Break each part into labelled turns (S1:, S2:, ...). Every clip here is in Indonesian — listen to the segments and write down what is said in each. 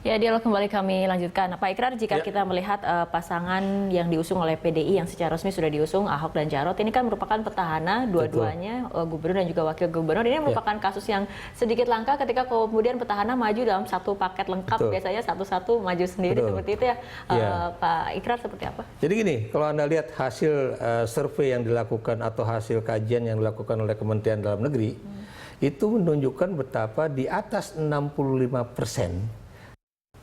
S1: Ya, dialog kembali kami lanjutkan. Pak Ikrar, jika kita melihat pasangan yang diusung oleh PDI yang secara resmi sudah diusung, Ahok dan Jarot, ini kan merupakan petahana, dua-duanya gubernur dan juga wakil gubernur. Ini merupakan kasus yang sedikit langka ketika kemudian petahana maju dalam satu paket lengkap, biasanya satu-satu maju sendiri seperti itu ya. Pak Ikrar, seperti apa?
S2: Jadi gini, kalau Anda lihat hasil survei yang dilakukan atau hasil kajian yang dilakukan oleh Kementerian Dalam Negeri, itu menunjukkan betapa di atas 65%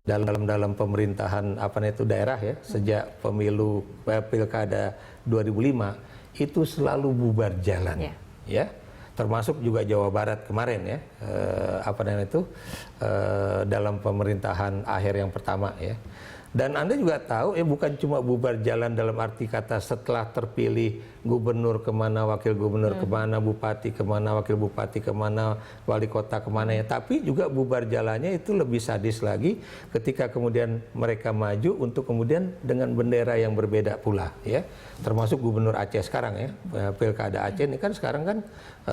S2: dalam pemerintahan daerah ya, sejak pemilu pilkada 2005 itu selalu bubar jalan ya, termasuk juga Jawa Barat kemarin ya, dalam pemerintahan akhir yang pertama ya. Dan Anda juga tahu ya, bukan cuma bubar jalan dalam arti kata setelah terpilih gubernur kemana, wakil gubernur kemana, bupati kemana, wakil bupati kemana, wali kota kemana ya, tapi juga bubar jalannya itu lebih sadis lagi ketika kemudian mereka maju untuk kemudian dengan bendera yang berbeda pula ya, termasuk gubernur Aceh sekarang ya, pilkada Aceh ini kan sekarang kan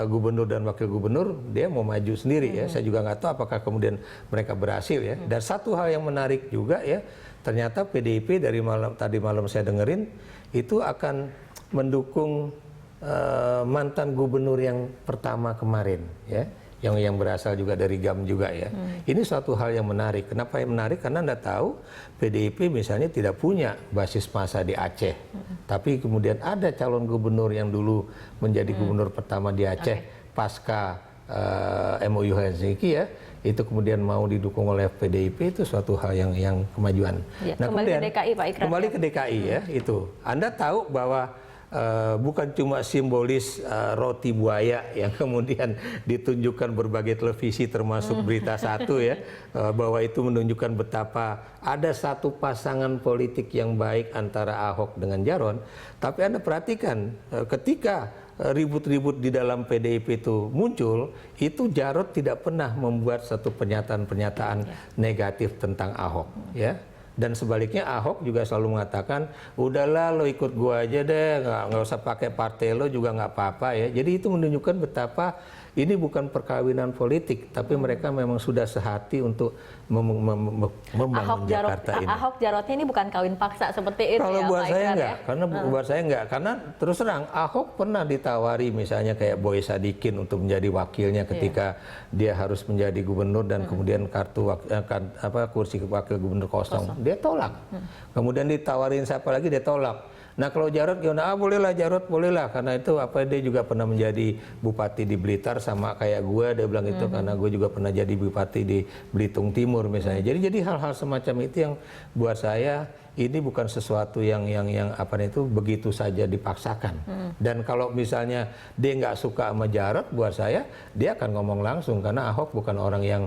S2: gubernur dan wakil gubernur dia mau maju sendiri ya, saya juga nggak tahu apakah kemudian mereka berhasil ya. Dan satu hal yang menarik juga ya, ternyata PDIP dari tadi malam saya dengerin itu akan mendukung mantan gubernur yang pertama kemarin ya, yang berasal juga dari GAM juga ya. Ini suatu hal yang menarik. Kenapa yang menarik? Karena Anda tahu PDIP misalnya tidak punya basis massa di Aceh, tapi kemudian ada calon gubernur yang dulu menjadi gubernur pertama di Aceh pasca MOU Helsinki ya, itu kemudian mau didukung oleh PDIP, itu suatu hal yang kemajuan.
S1: Ya, nah, kembali kemudian, ke DKI Pak Ikrar.
S2: Kembali ke DKI ya, itu. Anda tahu bahwa bukan cuma simbolis roti buaya yang kemudian ditunjukkan berbagai televisi termasuk Berita Satu ya, bahwa itu menunjukkan betapa ada satu pasangan politik yang baik antara Ahok dengan Jarot. Tapi Anda perhatikan ketika ribut-ribut di dalam PDIP itu muncul, itu Jarot tidak pernah membuat satu pernyataan-pernyataan negatif tentang Ahok ya. Dan sebaliknya Ahok juga selalu mengatakan, udahlah lo ikut gua aja deh, nggak usah pakai partai lo juga nggak apa-apa ya. Jadi itu menunjukkan betapa ini bukan perkawinan politik, tapi mereka memang sudah sehati untuk membangun Jakarta ini.
S1: Ahok Jarotnya ini bukan kawin paksa seperti itu.
S2: Kalau
S1: ya,
S2: buat
S1: Pak
S2: saya
S1: Ikrar,
S2: enggak,
S1: ya?
S2: karena buat saya enggak, karena terus terang Ahok pernah ditawari misalnya kayak Boy Sadikin untuk menjadi wakilnya ketika dia harus menjadi gubernur dan kemudian kursi wakil gubernur kosong. Dia tolak. Kemudian ditawarin siapa lagi dia tolak. Nah kalau Jarot gimana? Bolehlah Jarot, bolehlah, karena itu dia juga pernah menjadi bupati di Blitar sama kayak gue, dia bilang itu karena gue juga pernah jadi bupati di Belitung Timur misalnya. Jadi hal-hal semacam itu yang buat saya ini bukan sesuatu yang begitu saja dipaksakan. Dan kalau misalnya dia nggak suka sama Jarot, buat saya dia akan ngomong langsung, karena Ahok bukan orang yang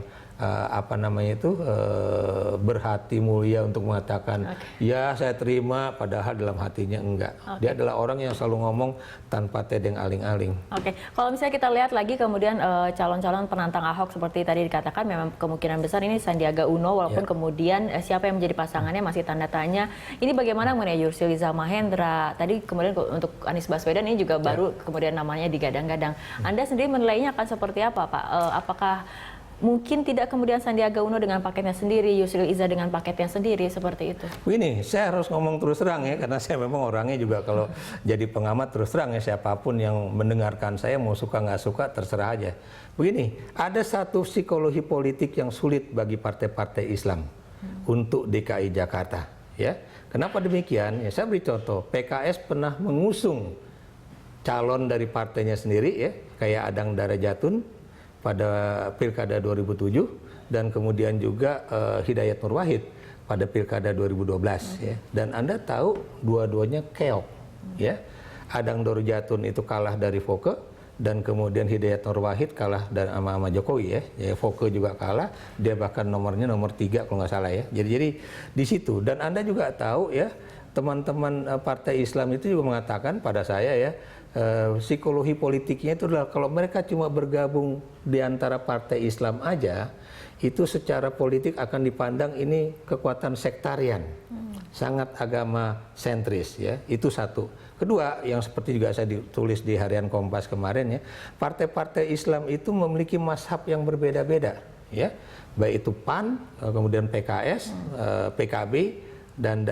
S2: berhati mulia untuk mengatakan ya saya terima, padahal dalam hatinya enggak. Dia adalah orang yang selalu ngomong tanpa tedeng aling-aling.
S1: Kalau misalnya kita lihat lagi kemudian calon-calon penantang Ahok seperti tadi dikatakan, memang kemungkinan besar ini Sandiaga Uno, walaupun kemudian siapa yang menjadi pasangannya masih tanda tanya. Ini bagaimana mengenai Yusril Iza Mahendra, tadi kemudian untuk Anies Baswedan ini juga baru kemudian namanya digadang-gadang. Anda sendiri menilainya akan seperti apa, Pak? Apakah mungkin tidak kemudian Sandiaga Uno dengan paketnya sendiri, Yusril Iza dengan paketnya sendiri, seperti itu?
S2: Begini, saya harus ngomong terus terang ya, karena saya memang orangnya juga kalau jadi pengamat terus terang ya, siapapun yang mendengarkan saya mau suka nggak suka terserah aja. Begini, ada satu psikologi politik yang sulit bagi partai-partai Islam untuk DKI Jakarta ya. Kenapa demikian? Ya, saya beri contoh, PKS pernah mengusung calon dari partainya sendiri ya, kayak Adang Darajatun pada pilkada 2007, dan kemudian juga Hidayat Nur Wahid pada pilkada 2012 ya. Dan Anda tahu dua-duanya keok ya. Adang Darajatun itu kalah dari Foke, dan kemudian Hidayat Nur Wahid kalah dari sama Jokowi ya. Foke juga kalah, dia bahkan nomornya nomor 3 kalau nggak salah ya. Jadi di situ. Dan Anda juga tahu ya, teman-teman partai Islam itu juga mengatakan pada saya ya, psikologi politiknya itu adalah kalau mereka cuma bergabung di antara partai Islam aja, itu secara politik akan dipandang ini kekuatan sektarian, sangat agama sentris ya. Itu satu. Kedua, yang seperti juga saya ditulis di Harian Kompas kemarin ya, partai-partai Islam itu memiliki mazhab yang berbeda-beda ya, baik itu PAN, kemudian PKS, PKB, dan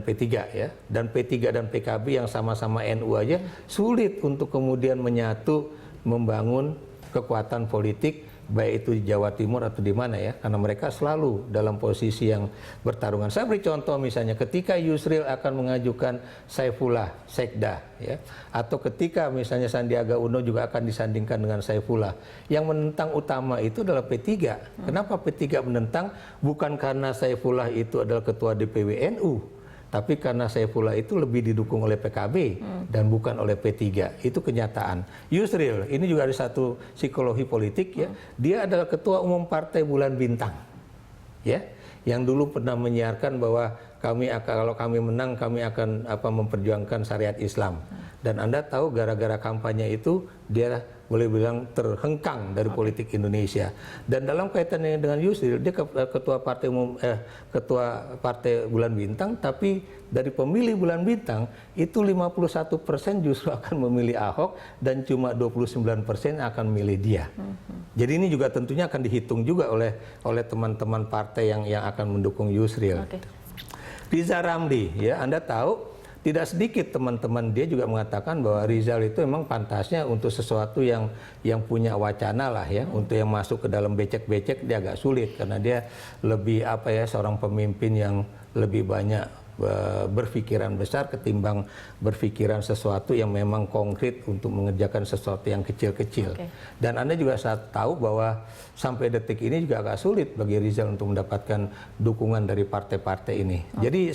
S2: P3 ya. Dan P3 dan PKB yang sama-sama NU aja sulit untuk kemudian menyatu membangun kekuatan politik, baik itu di Jawa Timur atau di mana ya, karena mereka selalu dalam posisi yang bertarungan. Saya beri contoh misalnya ketika Yusril akan mengajukan Saifullah Sekda ya, atau ketika misalnya Sandiaga Uno juga akan disandingkan dengan Saifullah, yang menentang utama itu adalah P3. Kenapa P3 menentang? Bukan karena Saifullah itu adalah ketua DPW NU, tapi karena Saifullah itu lebih didukung oleh PKB dan bukan oleh P3. Itu kenyataan. Yusril, ini juga ada satu psikologi politik ya. Dia adalah ketua umum Partai Bulan Bintang. Ya, yang dulu pernah menyiarkan bahwa kalau kami menang kami akan memperjuangkan syariat Islam. Dan Anda tahu gara-gara kampanye itu dia boleh bilang terhengkang dari politik Indonesia. Dan dalam kaitannya dengan Yusril, dia ketua partai Bulan Bintang, tapi dari pemilih Bulan Bintang itu 51% justru akan memilih Ahok dan cuma 29% akan memilih dia. Jadi ini juga tentunya akan dihitung juga oleh teman-teman partai yang akan mendukung Yusril. Riza Ramli, ya Anda tahu. Tidak sedikit teman-teman dia juga mengatakan bahwa Rizal itu memang pantasnya untuk sesuatu yang punya wacana lah ya, untuk yang masuk ke dalam becek-becek dia agak sulit karena dia lebih seorang pemimpin yang lebih banyak berpikiran besar ketimbang berpikiran sesuatu yang memang konkret untuk mengerjakan sesuatu yang kecil-kecil. Dan Anda juga tahu bahwa sampai detik ini juga agak sulit bagi Rizal untuk mendapatkan dukungan dari partai-partai ini. Jadi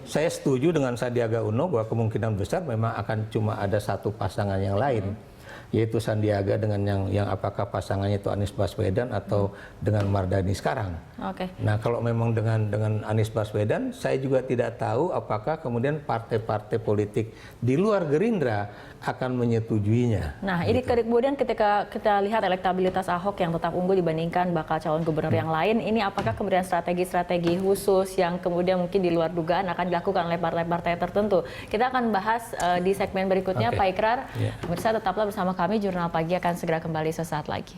S2: saya setuju dengan Sandiaga Uno bahwa kemungkinan besar memang akan cuma ada satu pasangan yang lain, yaitu Sandiaga dengan yang apakah pasangannya itu Anies Baswedan atau dengan Mardhani sekarang. Nah kalau memang dengan Anies Baswedan, saya juga tidak tahu apakah kemudian partai-partai politik di luar Gerindra akan menyetujuinya.
S1: Nah ini kemudian ketika kita lihat elektabilitas Ahok yang tetap unggul dibandingkan bakal calon gubernur yang lain, ini apakah kemudian strategi-strategi khusus yang kemudian mungkin di luar dugaan akan dilakukan oleh partai-partai tertentu? Kita akan bahas di segmen berikutnya, Pak Ikrar. Pemirsa tetaplah bersama kami, Jurnal Pagi akan segera kembali sesaat lagi.